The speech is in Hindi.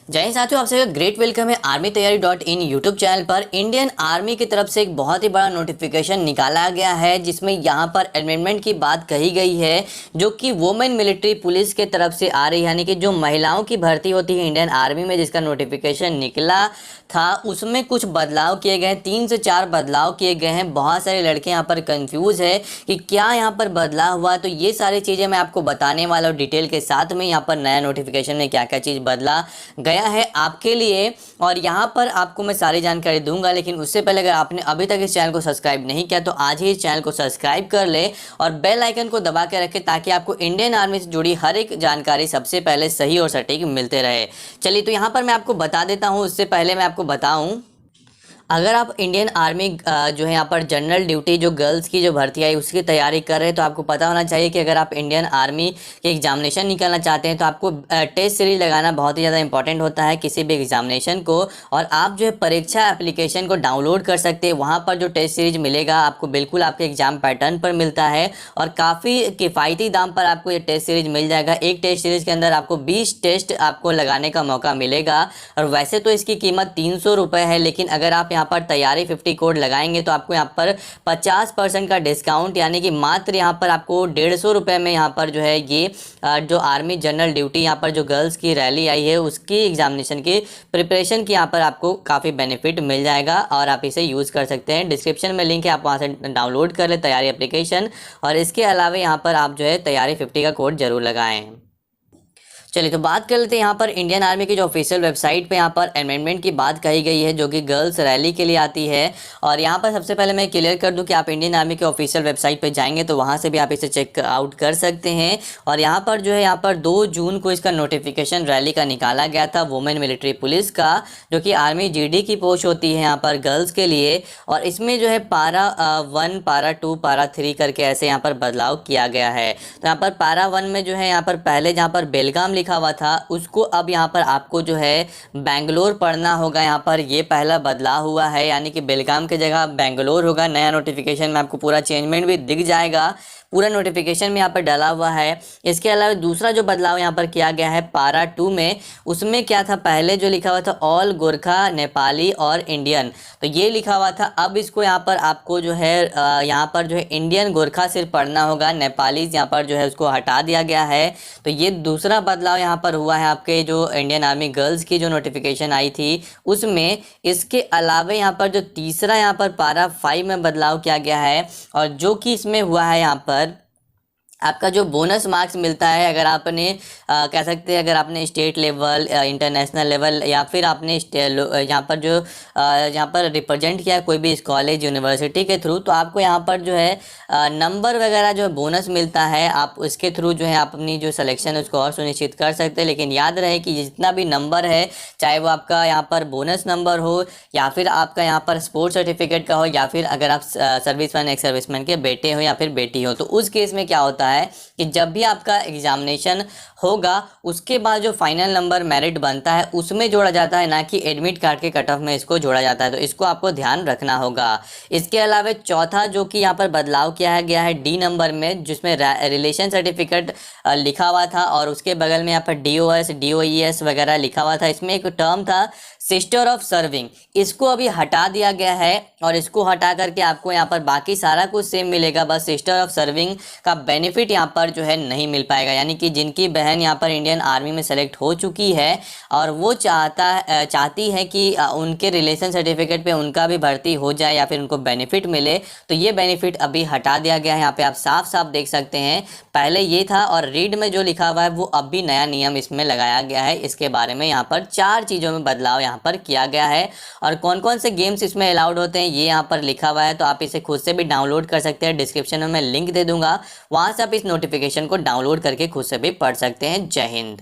जय हिंद साथियों, आप सभी का ग्रेट वेलकम है आर्मी तैयारी .in यूट्यूब चैनल पर। इंडियन आर्मी की तरफ से एक बहुत ही बड़ा नोटिफिकेशन निकाला गया है जिसमें यहाँ पर अमेंडमेंट की बात कही गई है जो कि वुमेन मिलिट्री पुलिस के तरफ से आ रही है, यानी कि जो महिलाओं की भर्ती होती है इंडियन आर्मी में, जिसका नोटिफिकेशन निकला था उसमें कुछ बदलाव किए गए हैं। 3 से 4 बदलाव किए गए हैं। बहुत सारे लड़के यहाँ पर कंफ्यूज है कि क्या यहाँ पर बदलाव हुआ, तो ये सारी चीज़ें मैं आपको बताने वाला हूँ डिटेल के साथ में। यहाँ पर नया नोटिफिकेशन में क्या क्या चीज़ बदला गया है आपके लिए, और यहाँ पर आपको मैं सारी जानकारी दूंगा। लेकिन उससे पहले अगर आपने अभी तक इस चैनल को सब्सक्राइब नहीं किया तो आज ही इस चैनल को सब्सक्राइब कर ले और बेल आइकन को दबा के रखें ताकि आपको इंडियन आर्मी से जुड़ी हर एक जानकारी सबसे पहले सही और सटीक मिलते रहे। चलिए, तो यहाँ पर मैं आपको बता देता हूँ। उससे पहले मैं आपको बताऊँ, अगर आप इंडियन आर्मी जो है यहाँ पर जनरल ड्यूटी जो गर्ल्स की जो भर्ती आई उसकी तैयारी कर रहे हैं तो आपको पता होना चाहिए कि अगर आप इंडियन आर्मी के एग्जामिनेशन निकालना चाहते हैं तो आपको टेस्ट सीरीज लगाना बहुत ही ज़्यादा इंपॉर्टेंट होता है किसी भी एग्जामिनेशन को। और आप जो है परीक्षा एप्लीकेशन को डाउनलोड कर सकते हैं। वहाँ पर जो टेस्ट सीरीज मिलेगा आपको बिल्कुल आपके एग्जाम पैटर्न पर मिलता है और काफ़ी किफ़ायती दाम पर आपको ये टेस्ट सीरीज मिल जाएगा। एक टेस्ट सीरीज के अंदर आपको 20 टेस्ट आपको लगाने का मौका मिलेगा। और वैसे तो इसकी कीमत 300 रुपये है, लेकिन अगर आप यहाँ पर तैयारी 50 कोड लगाएंगे तो आपको यहाँ पर 50% का डिस्काउंट, यानी कि मात्र यहाँ पर आपको 150 रुपये में यहाँ पर जो है ये जो आर्मी जनरल ड्यूटी यहाँ पर जो गर्ल्स की रैली आई है उसकी एग्जामिनेशन की प्रिपरेशन की यहाँ पर आपको काफ़ी बेनिफिट मिल जाएगा और आप इसे यूज़ कर सकते हैं। डिस्क्रिप्शन में लिंक है, आप वहाँ से डाउनलोड कर ले तैयारी एप्लीकेशन। और इसके अलावा यहाँ पर आप जो है तैयारी 50 का कोड जरूर लगाएं। चलिए, तो बात कर लेते हैं यहाँ पर इंडियन आर्मी की जो ऑफिशियल वेबसाइट पे यहाँ पर अमेंडमेंट की बात कही गई है जो कि गर्ल्स रैली के लिए आती है। और यहाँ पर सबसे पहले मैं क्लियर कर दूँ कि आप इंडियन आर्मी के ऑफिशियल वेबसाइट पे जाएंगे तो वहाँ से भी आप इसे चेक आउट कर सकते हैं। और यहाँ पर जो है यहाँ पर 2 जून को इसका नोटिफिकेशन रैली का निकाला गया था वुमेन मिलिट्री पुलिस का, जो कि आर्मी GD की पोस्ट होती है यहाँ पर गर्ल्स के लिए। और इसमें जो है पारा 1, पारा 2, पारा 3 करके ऐसे यहाँ पर बदलाव किया गया है। तो यहाँ पर पारा 1 में जो है यहाँ पर पहले जहाँ पर बेलगाम लिखा हुआ था उसको अब यहाँ पर आपको जो है बेंगलोर पढ़ना होगा। यहाँ पर ये पहला बदलाव हुआ है, यानी कि बेलगाम की जगह बेंगलोर होगा। नया नोटिफिकेशन में आपको पूरा चेंजमेंट भी दिख जाएगा, पूरा नोटिफिकेशन में यहाँ पर डाला हुआ है। इसके अलावा दूसरा जो बदलाव यहाँ पर किया गया है पारा 2 में, उसमें क्या था, पहले जो लिखा हुआ था ऑल गोरखा नेपाली और इंडियन, तो ये लिखा हुआ था। अब इसको यहाँ पर आपको जो है यहाँ पर जो है इंडियन गोरखा सिर्फ पढ़ना होगा, नेपाली यहाँ पर जो है उसको हटा दिया गया है। तो ये दूसरा बदलाव यहाँ पर हुआ है आपके जो इंडियन आर्मी गर्ल्स की जो नोटिफिकेशन आई थी उसमें। इसके अलावा यहाँ पर जो तीसरा यहाँ पर पारा 5 में बदलाव किया गया है और जो कि इसमें हुआ है यहाँ पर आपका जो बोनस मार्क्स मिलता है, अगर आपने कह सकते हैं अगर आपने स्टेट लेवल, इंटरनेशनल लेवल या फिर आपने यहाँ पर जो यहाँ पर रिप्रेजेंट किया कोई भी कॉलेज यूनिवर्सिटी के थ्रू, तो आपको यहाँ पर जो है नंबर वगैरह जो बोनस मिलता है, आप उसके थ्रू जो है आप अपनी जो सिलेक्शन है उसको और सुनिश्चित कर सकते हैं। लेकिन याद रहे कि जितना भी नंबर है, चाहे वो आपका यहाँ पर बोनस नंबर हो या फिर आपका यहाँ पर स्पोर्ट्स सर्टिफिकेट का हो या फिर अगर आप सर्विसमैन, एक्स सर्विसमैन के बेटे हो या फिर बेटी हो, तो उस केस में क्या होता है कि जब भी आपका एग्जामिनेशन होगा उसके बाद जो फाइनल नंबर मेरिट बनता है उसमें जोड़ा जाता है, ना कि एडमिट कार्ड के कट ऑफ में इसको जोड़ा जाता है। तो इसको आपको ध्यान रखना होगा। इसके अलावा चौथा जो कि यहाँ पर बदलाव किया गया है D नंबर में, जिसमें रिलेशन सर्टिफिकेट लिखा हुआ था और उसके बगल में यहाँ पर DOS, DOES वगैरह लिखा हुआ था। इसमें एक टर्म था सिस्टर ऑफ सर्विंग, इसको अभी हटा दिया गया है और इसको हटा करके आपको यहाँ पर बाकी सारा कुछ सेम मिलेगा, बस सिस्टर ऑफ सर्विंग का बेनिफिट यहाँ पर जो है नहीं मिल पाएगा। यानी कि जिनकी बहन यहाँ पर इंडियन आर्मी में सेलेक्ट हो चुकी है और वो चाहती है कि उनके रिलेशन सर्टिफिकेट पे उनका भी भर्ती हो जाए या फिर उनको बेनिफिट मिले, तो ये बेनिफिट अभी हटा दिया गया है। यहाँ पे आप साफ साफ देख सकते हैं, पहले ये था और रीड में जो लिखा हुआ है वो अब भी नया नियम इसमें लगाया गया है। इसके बारे में यहाँ पर 4 चीज़ों में बदलाव यहाँ पर किया गया है और कौन कौन से गेम्स इसमें अलाउड होते हैं ये यहाँ पर लिखा हुआ है। तो आप इसे खुद से भी डाउनलोड कर सकते हैं, डिस्क्रिप्शन में मैं लिंक दे दूंगा, वहाँ से आप इस नोटिफिकेशन को डाउनलोड करके खुद से भी पढ़ सकते हैं। जय हिंद।